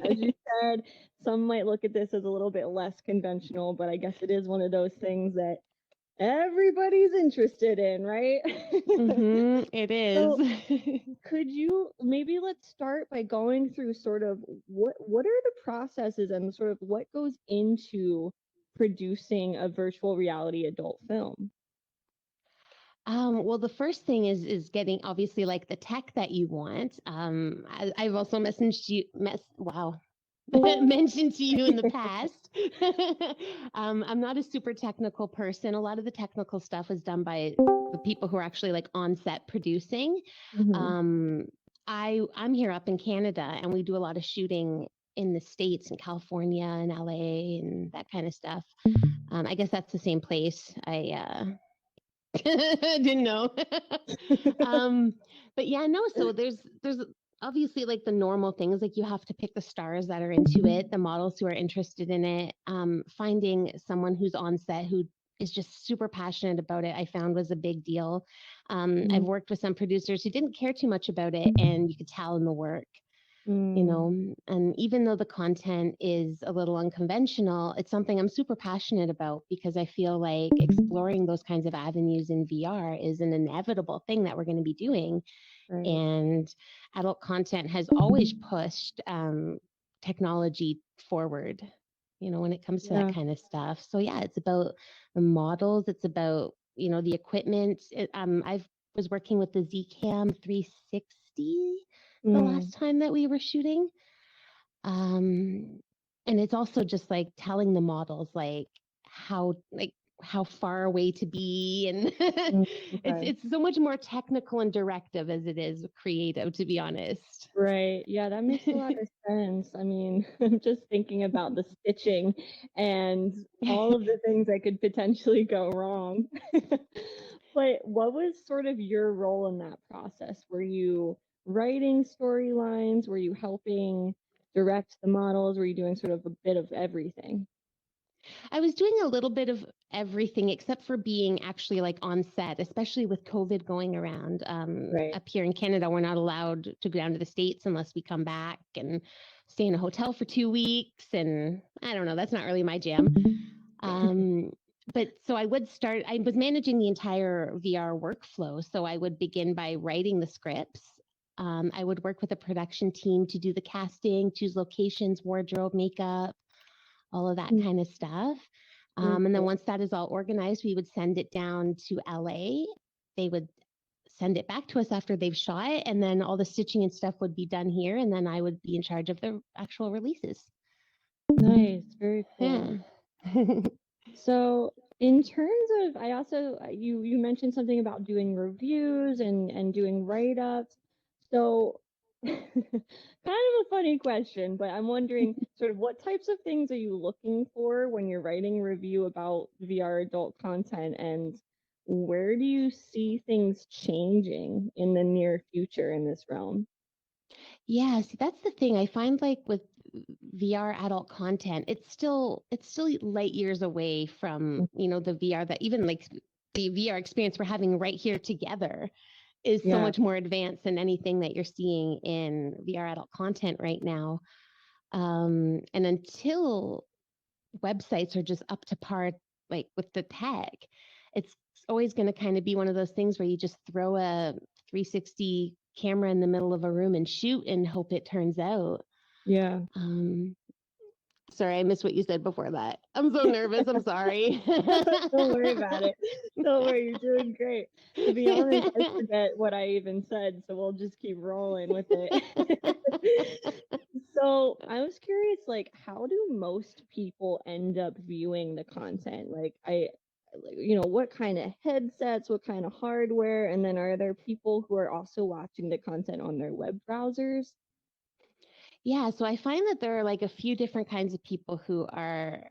as you said, some might look at this as a little bit less conventional, but I guess it is one of those things that everybody's interested in, right? It is. So could you maybe let's start by going through sort of what are the processes and sort of what goes into producing a virtual reality adult film? Well, the first thing is getting obviously like the tech that you want. I've also mentioned to you in the past. I'm not a super technical person. A lot of the technical stuff is done by the people who are actually like on set producing. Hmm. Um, I'm here up in Canada, and we do a lot of shooting in the States, in California and LA and that kind of stuff. I guess that's the same place. I didn't know. um, but yeah, no. So there's obviously like the normal things, like you have to pick the stars that are into it, the models who are interested in it. Finding someone who's on set who is just super passionate about it, I found was a big deal. I've worked with some producers who didn't care too much about it, and you could tell in the work. Mm. And even though the content is a little unconventional, it's something I'm super passionate about because I feel like exploring those kinds of avenues in VR is an inevitable thing that we're going to be doing. Right. And adult content has always pushed technology forward, when it comes to that Yeah. kind of stuff. So yeah, it's about the models, it's about, the equipment. I was working with the Zcam 360 the Mm. last time that we were shooting. Um, and it's also just like telling the models how far away to be, and Mm. it's Okay. it's so much more technical and directive as it is creative, to be honest. Right. Yeah, that makes a lot of sense. I mean, I'm just thinking about the stitching and all of the things that could potentially go wrong. But what was sort of your role in that process? Were you writing storylines? Were you helping direct the models? Were you doing sort of a bit of everything? I was doing a little bit of everything except for being actually like on set, especially with COVID going around. Right. Up here in Canada, we're not allowed to go down to the States unless we come back and stay in a hotel for 2 weeks. And I don't know, that's not really my jam. Um, but so I was managing the entire VR workflow. So I would begin by writing the scripts. I would work with a production team to do the casting, choose locations, wardrobe, makeup, all of that kind of stuff. And then Okay. once that is all organized, we would send it down to LA. They would send it back to us after they've shot it, and then all the stitching and stuff would be done here, and then I would be in charge of the actual releases. Nice. Very cool. Yeah. So in terms of, I also you mentioned something about doing reviews and doing write-ups. So kind of a funny question, but I'm wondering sort of what types of things are you looking for when you're writing a review about VR adult content, and where do you see things changing in the near future in this realm? Yeah, see, that's the thing. I find like with VR adult content, it's still light years away from, the VR that even like the VR experience we're having right here together is so Yeah. much more advanced than anything that you're seeing in VR adult content right now. And until websites are just up to par, like with the tech, it's always going to kind of be one of those things where you just throw a 360 camera in the middle of a room and shoot and hope it turns out. Yeah. Um, Sorry, I missed what you said before that. I'm so nervous. I'm sorry. Don't worry about it. Don't worry, you're doing great. To be honest, I forget what I even said, so we'll just keep rolling with it. So I was curious, like, how do most people end up viewing the content? What kind of headsets, what kind of hardware, and then are there people who are also watching the content on their web browsers? Yeah, so I find that there are like a few different kinds of people who are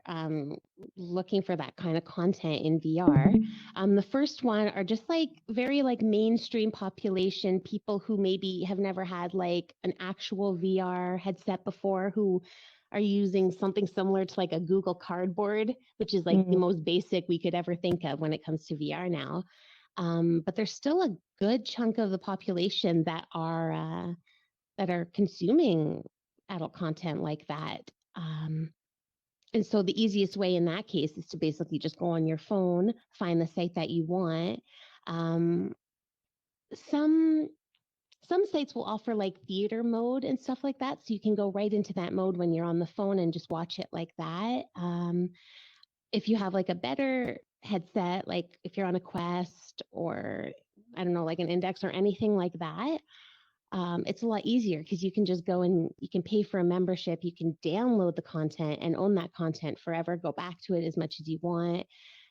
looking for that kind of content in VR. The first one are just like very like mainstream population people who maybe have never had like an actual VR headset before, who are using something similar to like a Google Cardboard, which is like the Mm. most basic we could ever think of when it comes to VR now. But there's still a good chunk of the population that are consuming adult content like that. And so the easiest way in that case is to basically just go on your phone, find the site that you want. Um, some some sites will offer like theater mode and stuff like that, so you can go right into that mode when you're on the phone and just watch it like that. If you have like a better headset, like if you're on a Quest or I don't know, like an Index or anything like that, it's a lot easier because you can just go and you can pay for a membership. You can download the content and own that content forever, go back to it as much as you want.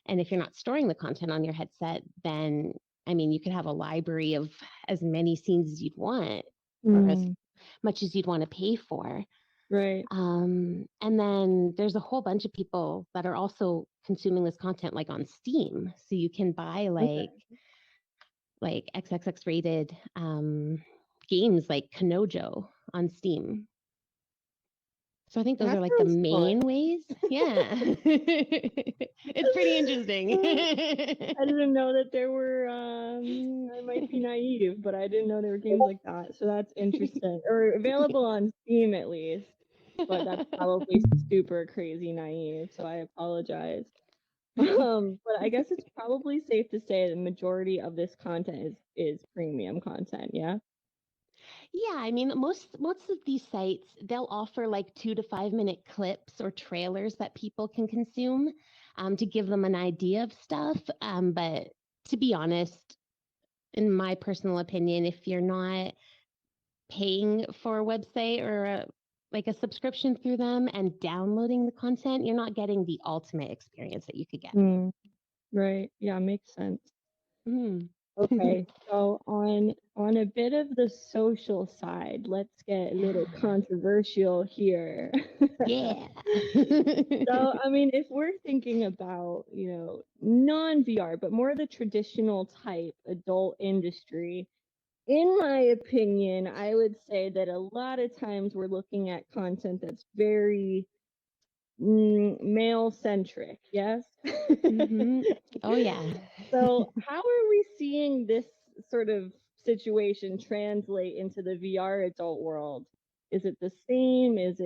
And if you're not storing the content on your headset, then I mean, you could have a library of as many scenes as you'd want or as Mm, much as you'd want to pay for. right. And then there's a whole bunch of people that are also consuming this content like on Steam. So you can buy Okay. like XXX rated games like Kanojo on Steam. So I think those That are like the sounds main fun. ways. Yeah. It's pretty interesting. I didn't know that there were, I might be naive, but I didn't know there were games like that. So that's interesting. Or available on Steam at least. But that's probably super crazy naive. So I apologize. But I guess it's probably safe to say the majority of this content is premium content, yeah? Yeah, I mean, most of these sites they'll offer like 2 to 5 minute clips or trailers that people can consume to give them an idea of stuff. But to be honest, in my personal opinion, if you're not paying for a website or like a subscription through them and downloading the content, you're not getting the ultimate experience that you could get. Mm, right. Yeah, makes sense. Mm. Okay, so on a bit of the social side, let's get a little controversial here. Yeah. So, I mean, if we're thinking about, non-VR, but more the traditional type adult industry, in my opinion, I would say that a lot of times we're looking at content that's very male centric, yes? Hmm. Oh yeah. So, how are we seeing this sort of situation translate into the VR adult world? Is it the same? Is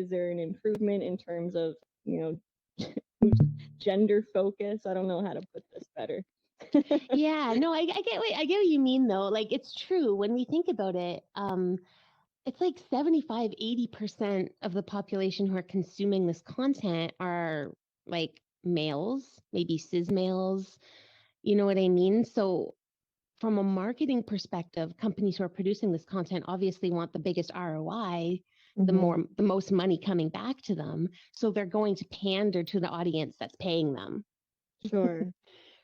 there an improvement in terms of, you know, gender focus? I don't know how to put this better. Yeah, no, I get what you mean though. Like it's true when we think about it. It's like 75, 80% of the population who are consuming this content are like males, maybe cis males. You know what I mean? So from a marketing perspective, companies who are producing this content obviously want the biggest ROI, Hmm. the most money coming back to them. So they're going to pander to the audience that's paying them. Sure.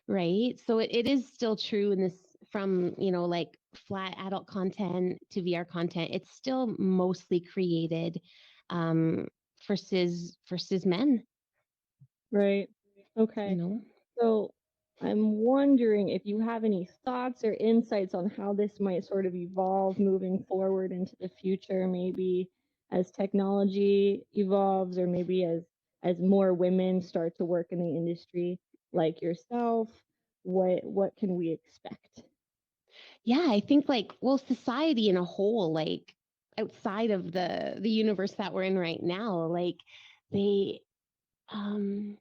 Right. So it is still true in this from, like flat adult content to VR content. It's still mostly created um, for cis men, Right. you Okay. know. So I'm wondering if you have any thoughts or insights on how this might sort of evolve moving forward into the future, maybe as technology evolves, or maybe as more women start to work in the industry like yourself. What can we expect? Yeah, I think like well, society in a whole, like outside of the universe that we're in right now, like they um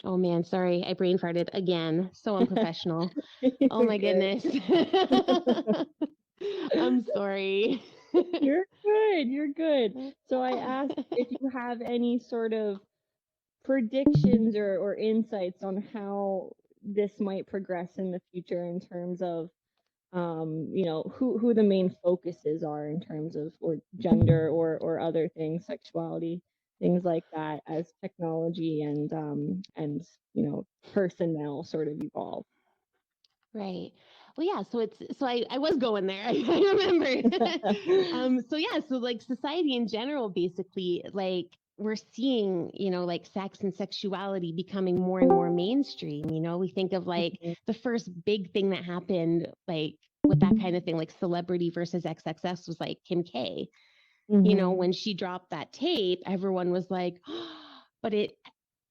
oh man, sorry, I brain farted again. So unprofessional. Oh You're my good. goodness. I'm sorry. You're good. You're good. So I asked if you have any sort of predictions or insights on how this might progress in the future in terms of who the main focuses are in terms of or gender or other things, sexuality, things like that as technology and personnel sort of evolve. Right. Well, yeah. So I was going there. I remember. So yeah. So like society in general, basically, like we're seeing, like sex and sexuality becoming more and more mainstream. We think of like Mhm. the first big thing that happened, like with that kind of thing, like celebrity versus XXS was like Kim K. Mhm. When she dropped that tape, everyone was like, but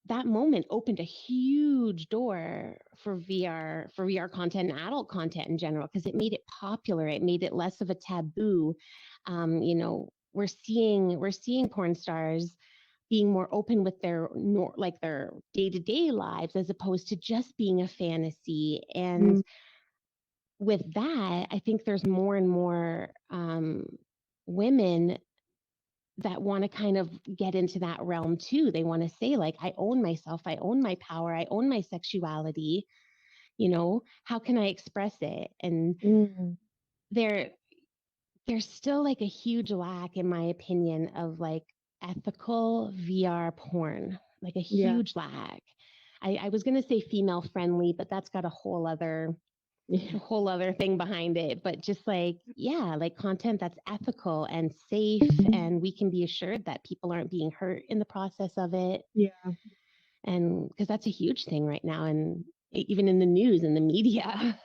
that moment opened a huge door for VR content and adult content in general because it made it popular. It made it less of a taboo. Um, you know, we're seeing porn stars being more open with their like their day-to-day lives as opposed to just being a fantasy. And Mm, with that, I think there's more and more women that want to kind of get into that realm too. They want to say, like, I own myself, I own my power, I own my sexuality. How can I express it? And mm, there there's still like a huge lack, in my opinion, of like ethical VR porn, like a yeah. huge lack. I was going to say female friendly, but that's got Yeah. a whole other thing behind it. But just like, yeah, like content that's ethical and safe, and we can be assured that people aren't being hurt in the process of it. Yeah. And because that's a huge thing right now, and even in the news and the media.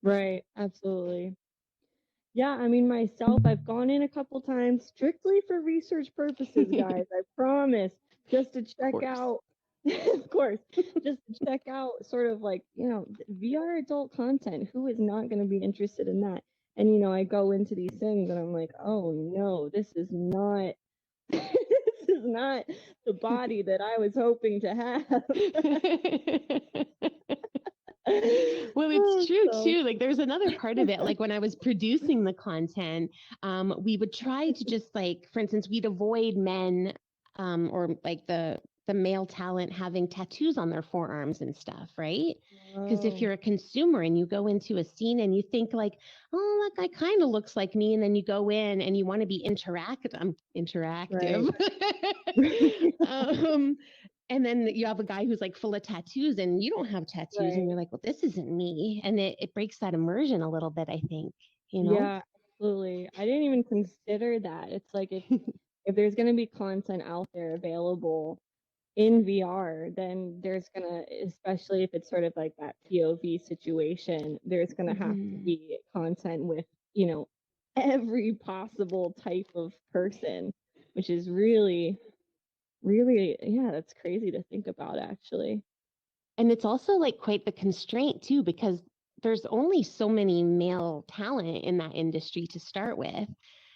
Right. Absolutely. Yeah, I mean, myself, I've gone in a couple times strictly for research purposes, guys. I promise, just to Of check course. out, of course, just to check out sort of like, VR adult content. Who is not going to be interested in that? And, I go into these things and I'm like, oh no, this is not, this is not the body that I was hoping to have. Well, it's true So, too. Like, there's another part of it. Like, when I was producing the content, we would try to just, like, for instance, we'd avoid men, or like the male talent having tattoos on their forearms and stuff, right? Because if oh, you're a consumer and you go into a scene and you think like, oh, that guy kind of looks like me, and then you go in and you want to be interactive. right. And then you have a guy who's like full of tattoos and you don't have tattoos, and Right. you're like, well, this isn't me. And it breaks that immersion a little bit, I think, you know? Yeah, absolutely. I didn't even consider that. It's like if there's going to be content out there available in VR, then there's going to, especially if it's sort of like that POV situation, there's going to have to Mhm. be content with, you know, every possible type of person, which is really, really, yeah, that's crazy to think about actually. And it's also like quite the constraint too, because there's only so many male talent in that industry to start with.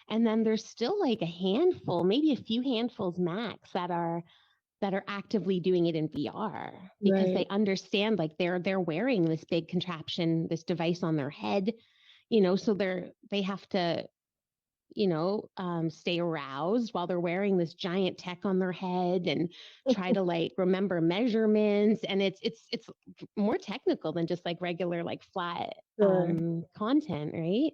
And then there's still like a handful, maybe a few handfuls max, that are actively doing it in VR, because they Right. understand, like, they're wearing this big contraption, this device on their head, so they have to, stay aroused while they're wearing this giant tech on their head and try to like remember measurements. And it's more technical than just like regular like flat Sure. content, right?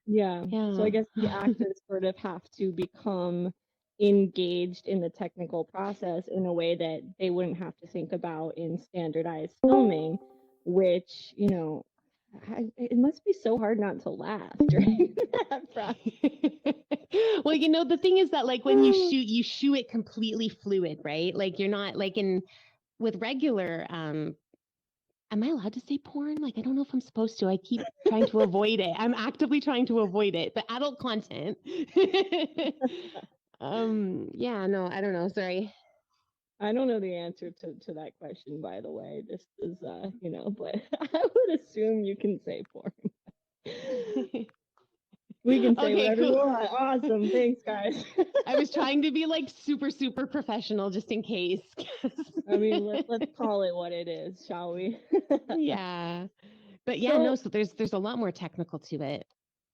Yeah. So I Yeah. guess the actors sort of have to become engaged in the technical process in a way that they wouldn't have to think about in standardized filming, which, it must be so hard not to laugh during that process. Well, the thing is that like when you shoot it completely fluid, right? Like you're not like in with regular am I allowed to say porn? Like, I don't know if I'm supposed to. I keep trying to avoid it. I'm actively trying to avoid it. The adult content. Yeah, no, I don't know. Sorry. I don't know the answer to that question, by the way. This is, but I would assume you can say porn. We can say Okay, whatever you cool. want. Awesome. Thanks, guys. I was trying to be like super, super professional just in case. I mean, let's call it what it is, shall we? Yeah. But yeah, no, So so there's a lot more technical to it.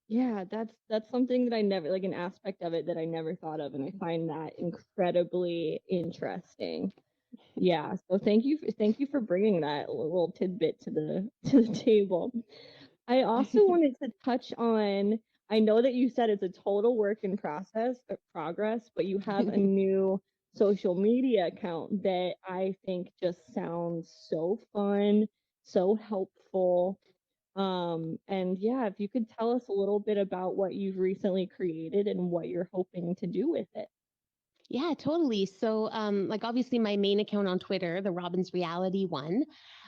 yeah, that's something that I never like an aspect of it that I never thought of, and I find that incredibly interesting. Yeah, so thank you for bringing that little tidbit to the to the table. I also wanted to touch on, I know that you said it's a total work in progress, but you have a new social media account that I think just sounds so fun, so helpful. And yeah, if you could tell us a little bit about what you've recently created and what you're hoping to do with it. Yeah, totally. So, like obviously my main account on Twitter, the RobynzReality one,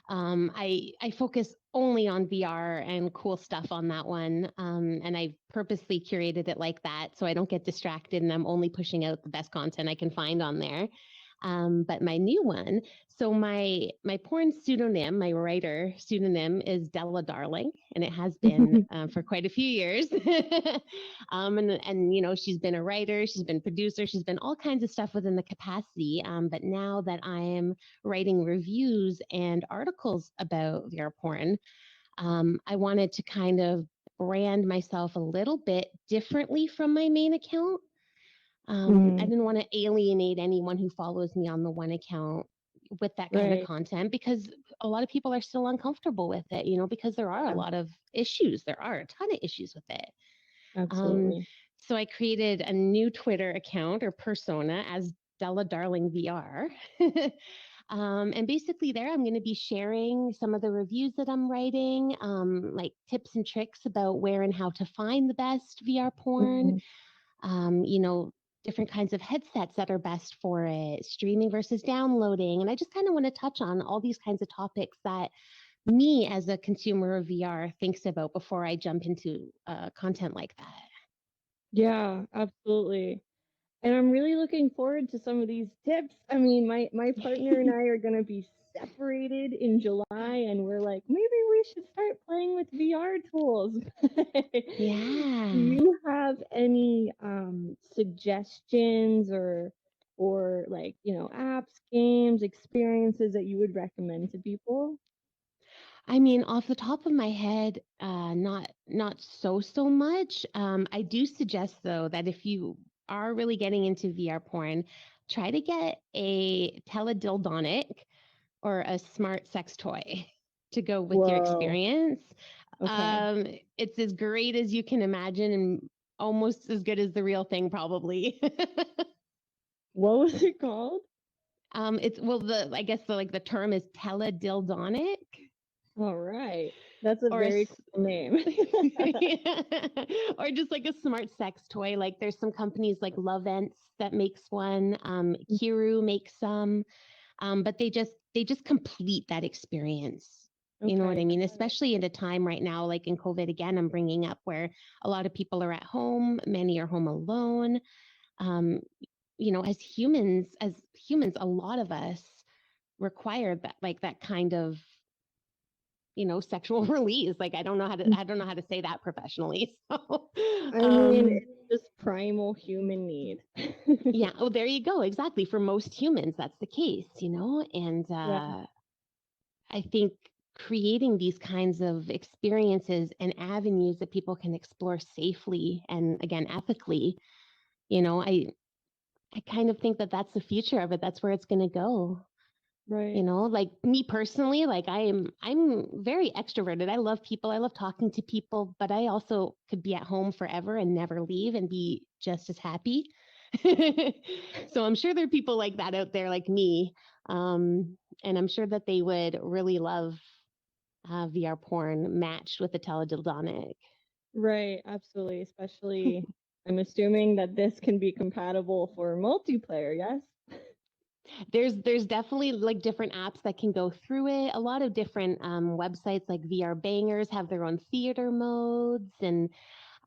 I focus only on VR and cool stuff on that one, and I purposely curated it like that so I don't get distracted, and I'm only pushing out the best content I can find on there. But my new one, so my porn pseudonym, my writer pseudonym is Della Darling, and it has been for quite a few years. And you know, she's been a writer, she's been producer, she's been all kinds of stuff within the capacity. But now that I am writing reviews and articles about VR porn, I wanted to kind of brand myself a little bit differently from my main account. I didn't want to alienate anyone who follows me on the one account with that kind of Right. content, because a lot of people are still uncomfortable with it, you know, because there are a Yeah, lot of issues. There are a ton of issues with it. Um, absolutely. so I created a new Twitter account or persona as Della Darling VR. And basically, there I'm going to be sharing some of the reviews that I'm writing, like tips and tricks about where and how to find the best VR porn, Mhm. you know, different kinds of headsets that are best for it, streaming versus downloading. And I just kind of want to touch on all these kinds of topics that me as a consumer of VR thinks about before I jump into content like that. Yeah, absolutely. And I'm really looking forward to some of these tips. I mean, my partner and I are gonna be separated in July, and we're like, maybe we should start playing with VR tools. Do Yeah. you have any suggestions or like, you know, apps, games, experiences that you would recommend to people? I mean, off the top of my head, not so much. I do suggest though that if you are really getting into VR porn, try to get a teledildonic or a smart sex toy to go with your Whoa. experience. Okay. It's as great as you can imagine and almost as good as the real thing, probably. What was it called? It's well, the I guess the term is teledildonic All right. That's a or very cool name. or just like a smart sex toy. Like there's some companies like Lovents that makes one. Kiru makes some. But they just complete that experience. You know what Okay. I mean? Especially in a time right now, like in COVID again, I'm bringing up where a lot of people are at home, many are home alone. Um, you know, as humans, a lot of us require that, like that kind of, you know, sexual release. Like I don't know how to say that professionally. So, I mean, um, it's just primal human need. yeah. Oh, there you go. Exactly. For most humans, that's the case. You know, and Yeah, I think creating these kinds of experiences and avenues that people can explore safely and again ethically, you know, I kind of think that that's the future of it. That's where it's going to go. You right. know, like me personally, like I'm very extroverted. I love people. I love talking to people, but I also could be at home forever and never leave and be just as happy. So I'm sure there are people like that out there like me. And I'm sure that they would really love VR porn matched with a teledildonic. Right, absolutely. Especially, I'm assuming that this can be compatible for multiplayer, yes? There's definitely like different apps that can go through it. A lot of different websites like VR Bangers have their own theater modes, and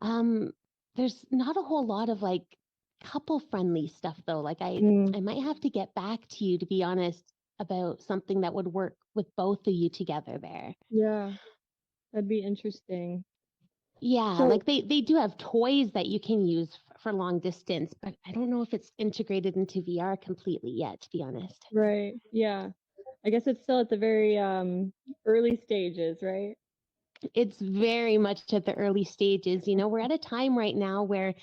um, there's not a whole lot of like couple friendly stuff though. Like Mm, I might have to get back to you to be honest about something that would work with both of you together there. yeah, that'd be interesting. Yeah, So, like they do have toys that you can use for long distance, but I don't know if it's integrated into VR completely yet, to be honest. right, yeah. I guess it's still at the very early stages, right? It's very much at the early stages. You know, we're at a time right now where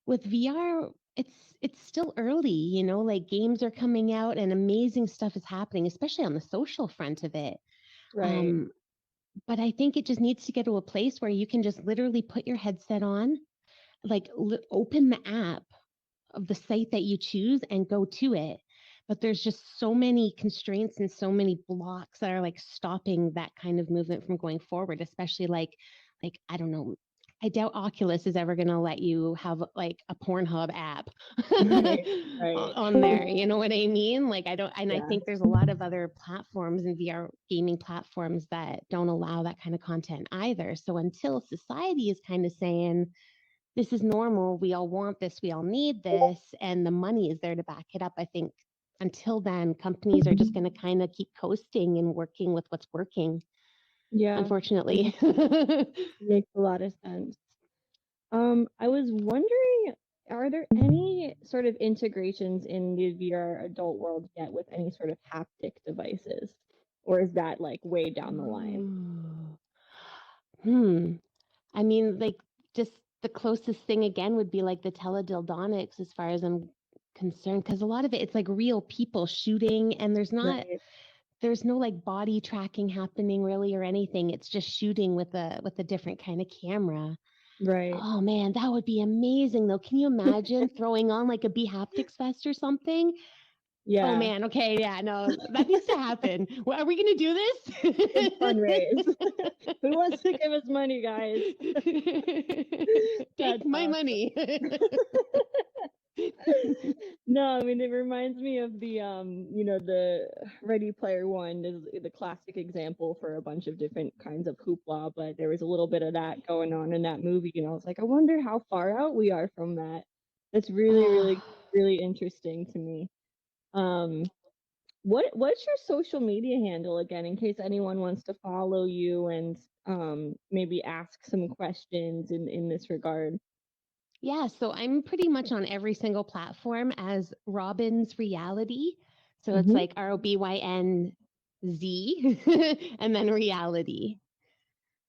with VR, it's still early, you know, like games are coming out and amazing stuff is happening, especially on the social front of it. Right. Um, but I think it just needs to get to a place where you can just literally put your headset on, like open the app of the site that you choose and go to it. But there's just so many constraints and so many blocks that are like stopping that kind of movement from going forward, especially like I don't know. I doubt Oculus is ever going to let you have like a Pornhub app Right, right. on there. You know what I mean? Like I don't, and I Yeah, think there's a lot of other platforms and VR gaming platforms that don't allow that kind of content either. So until society is kind of saying, this is normal. We all want this. We all need this. And the money is there to back it up. I think until then, companies are just going to kind of keep coasting and working with what's working, Yeah, that unfortunately. makes a lot of sense. I was wondering, are there any sort of integrations in the VR adult world yet with any sort of haptic devices? Or is that like way down the line? Ooh. Hmm. I mean, like, just the closest thing again would be like the teledildonics, as far as I'm concerned, because a lot of it, it's like real people shooting, and Right, there's no like body tracking happening really or anything. It's just shooting with a different kind of camera. right. Oh man, that would be amazing though. Can you imagine throwing on like a B Haptics Fest or something? Oh Yeah, man, okay, yeah, no, that needs to happen. Well, are we gonna do big fundraise. this? Who wants to give us money, guys? That's Take my awesome. money. No, I mean it reminds me of the the Ready Player One is the classic example for a bunch of different kinds of hoopla, but there was a little bit of that going on in that movie, and I was like, I wonder how far out we are from that. That's really, really, Oh, really interesting to me. Um, what's your social media handle again, in case anyone wants to follow you and maybe ask some questions in this regard? yeah, so I'm pretty much on every single platform as Robyn's Reality. So it's Hmm. like ROBYNZ and then reality.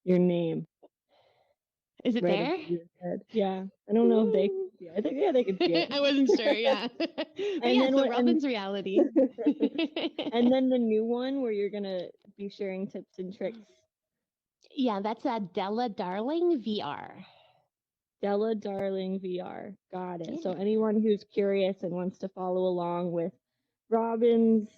Your name. Is it Right there? above your head. Yeah. I don't know if they can see it. I think yeah, they can see it. I wasn't sure, yeah. But And yeah, then so what and Robyn's Reality. and then the new one where you're gonna be sharing tips and tricks. Yeah, that's a Della Darling VR. Della Darling VR. Got it. So Yeah. anyone who's curious and wants to follow along with Robin's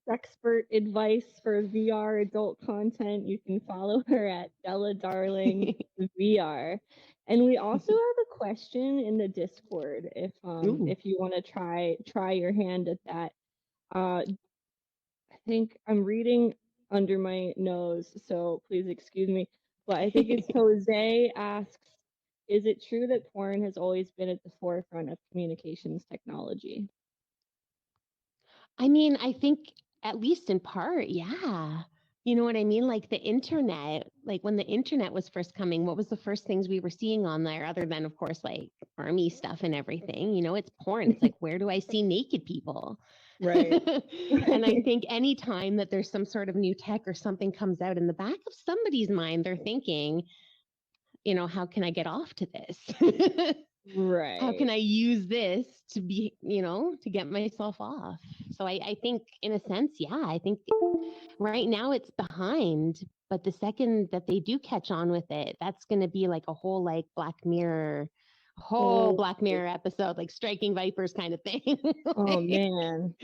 expert advice for VR adult content, you can follow her at Della Darling VR. And we also have a question in the Discord Ooh. if you want to try your hand at that. I think I'm reading under my nose, so please excuse me. But I think it's Jose asks, is it true that porn has always been at the forefront of communications technology? I mean, I think at least in part, yeah. You know what I mean? Like the internet, like when the internet was first coming, what was the first things we were seeing on there other than, of course, like army stuff and everything? You know, it's porn. It's like, where do I see naked people? Right. And I think anytime that there's some sort of new tech or something comes out in the back of somebody's mind, they're thinking, how can I get off to this? How Right. can I use this to be, to get myself off? So I think in a sense, yeah, I think right now it's behind, but the second that they do catch on with it, that's going to be like a whole like whole Oh, Black Mirror episode, like striking vipers kind of thing. oh Like, man.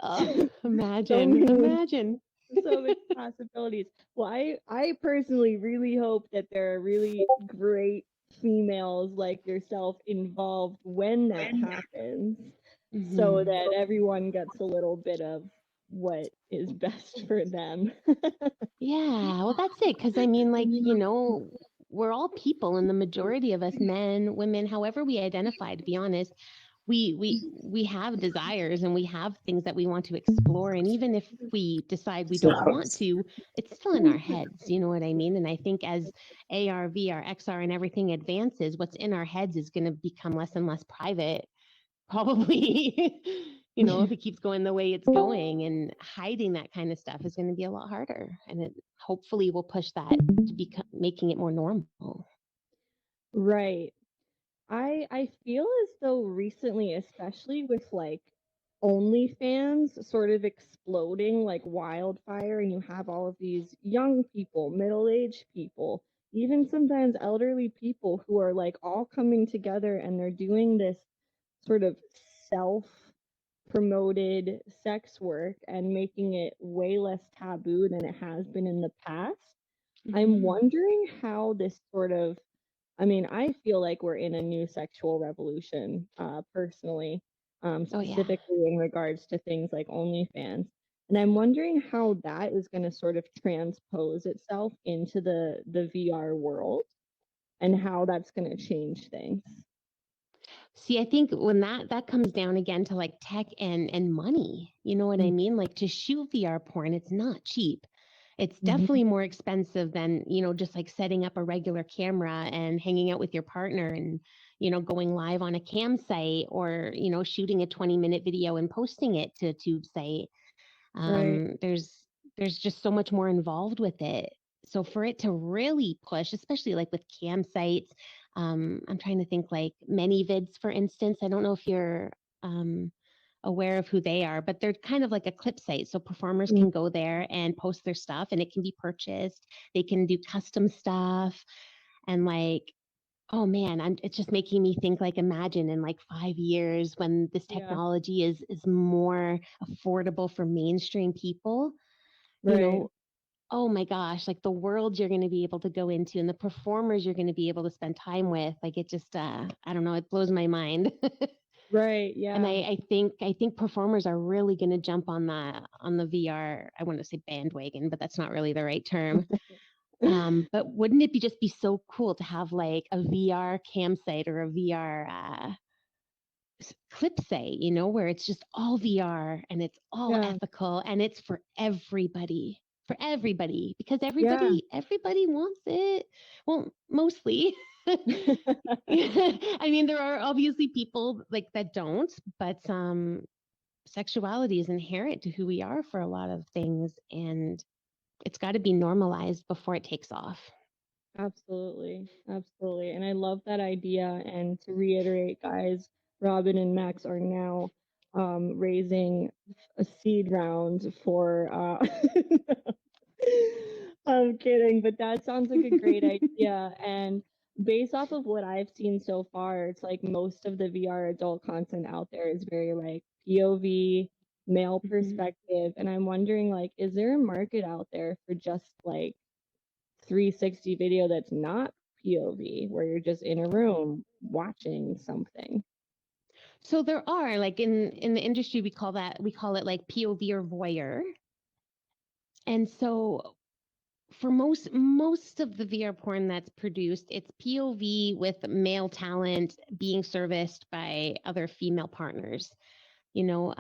So imagine, many imagine. so many possibilities. Well, I personally really hope that there are really great females like yourself involved when that happens, so Mhm. that everyone gets a little bit of what is best for them. Yeah, well, that's it. Because I mean, like, we're all people, and the majority of us, men, women, however we identify, to be honest, we have desires and we have things that we want to explore. And even if we decide we don't want to, it's still in our heads. You know what I mean? And I think as AR, VR, XR, and everything advances, what's in our heads is going to become less and less private, probably. If it keeps going the way it's going, and hiding that kind of stuff is going to be a lot harder. And it hopefully will push that to become making it more normal. Right. I feel as though recently, especially with like OnlyFans sort of exploding like wildfire, and you have all of these young people, middle-aged people, even sometimes elderly people who are like all coming together and they're doing this sort of self-promoted sex work and making it way less taboo than it has been in the past. I'm Hmm. wondering how this sort of I mean, I feel like we're in a new sexual revolution, personally, Oh yeah. specifically in regards to things like OnlyFans. And I'm wondering how that is going to sort of transpose itself into the VR world and how that's going to change things. See, I think when that comes down again to like tech and money, you know what I Mm, mean? Like to shoot VR porn, it's not cheap. It's mhm. definitely more expensive than, just like setting up a regular camera and hanging out with your partner and, going live on a cam site or, shooting a 20-minute video and posting it to a tube site. Right. There's just so much more involved with it. So for it to really push, especially like with campsites, I'm trying to think like ManyVids, for instance. I don't know if you're um, aware of who they are, but they're kind of like a clip site. So performers Mm, can go there and post their stuff and it can be purchased. They can do custom stuff and like, oh man, it's just making me think like imagine in like 5 years when this yeah. technology is more affordable for mainstream people, you Right. know, oh my gosh, like the world you're going to be able to go into and the performers you're going to be able to spend time with, like it just I don't know, it blows my mind. Right. And Yeah. I think performers are really going to jump on the VR. I want to say bandwagon, but that's not really the right term. But wouldn't it be just be so cool to have like a VR campsite or a VR clip site, where it's just all VR and it's all Yeah. ethical and it's for everybody, because Yeah. everybody wants it. Well, mostly. I mean, there are obviously people like that don't, but sexuality is inherent to who we are for a lot of things, and it's got to be normalized before it takes off. Absolutely. Absolutely. And I love that idea. And to reiterate, guys, Robin and Max are now raising a seed round for I'm kidding, but that sounds like a great idea. And based off of what I've seen so far, it's like most of the VR adult content out there is very like POV, male Mhm. perspective. And I'm wondering, like, is there a market out there for just like 360 video that's not POV, where you're just in a room watching something? So there are like in the industry we call it like POV or voyeur. And so for most of the VR porn that's produced, it's POV with male talent being serviced by other female partners. You know,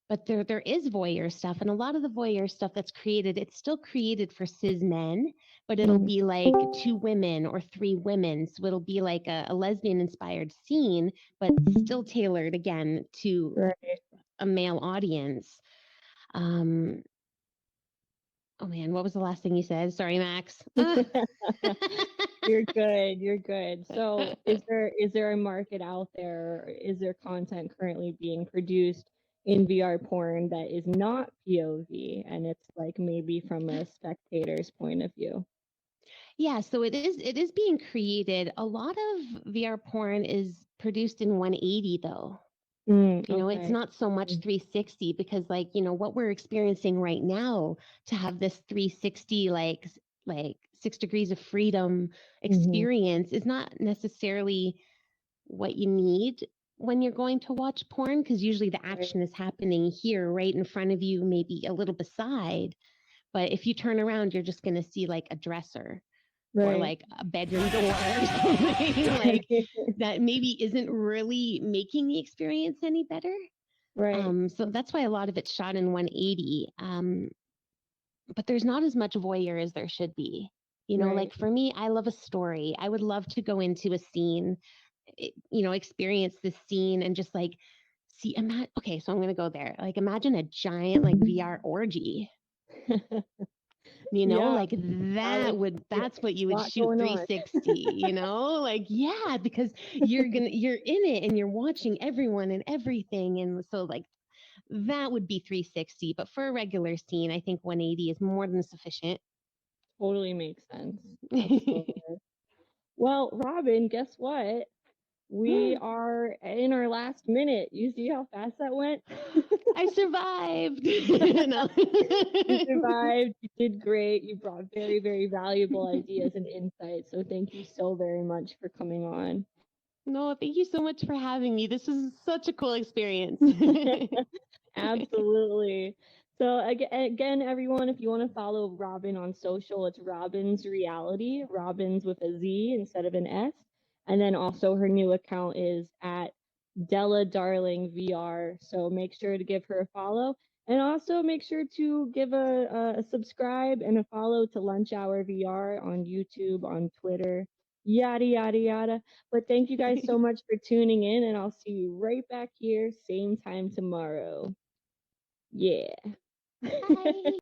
but there is voyeur stuff, and a lot of the voyeur stuff that's created, it's still created for cis men, but it'll Mm, be like two women or three women. So it'll be like a lesbian inspired scene, but still tailored again to right. a male audience. Um, oh man, what was the last thing you said? Sorry, Max. You're good. You're good. So, is there a market out there? Or is there content currently being produced in VR porn that is not POV, and it's like maybe from a spectator's point of view? Yeah, so it is being created. A lot of VR porn is produced in 180 though. It's Okay. not so much 360 because like, what we're experiencing right now to have this 360 like 6 degrees of freedom Mm-hmm. experience is not necessarily what you need when you're going to watch porn, because usually the Right. action is happening here right in front of you, maybe a little beside. But if you turn around, you're just going to see like a dresser or Right. like a bedroom door or something like that maybe isn't really making the experience any better. Right. So that's why a lot of it's shot in 180. But there's not as much voyeur as there should be. Right. Like for me, I love a story. I would love to go into a scene, experience this scene and just like see. Okay, so I'm going to go there. Like imagine a giant like VR orgy. Yeah, Like that would be that's what you a would lot shoot going on. 360, like yeah, because you're in it and you're watching everyone and everything, and so like that would be 360. But for a regular scene, I think 180 is more than sufficient. Totally makes sense. Absolutely. Well, Robin, guess what? We are in our last minute. You see how fast that went? I survived. No. You survived. You did great. You brought very, very valuable ideas and insights. So thank you so very much for coming on. No, thank you so much for having me. This was such a cool experience. Absolutely. So again, everyone, if you want to follow Robin on social, it's Robyn's Reality, Robin's with a Z instead of an S. And then also her new account is at Della Darling VR. So make sure to give her a follow. And also make sure to give a subscribe and a follow to Lunch Hour VR on YouTube, on Twitter, yada, yada, yada. But thank you guys so much for tuning in, and I'll see you right back here, same time tomorrow. Yeah. Bye.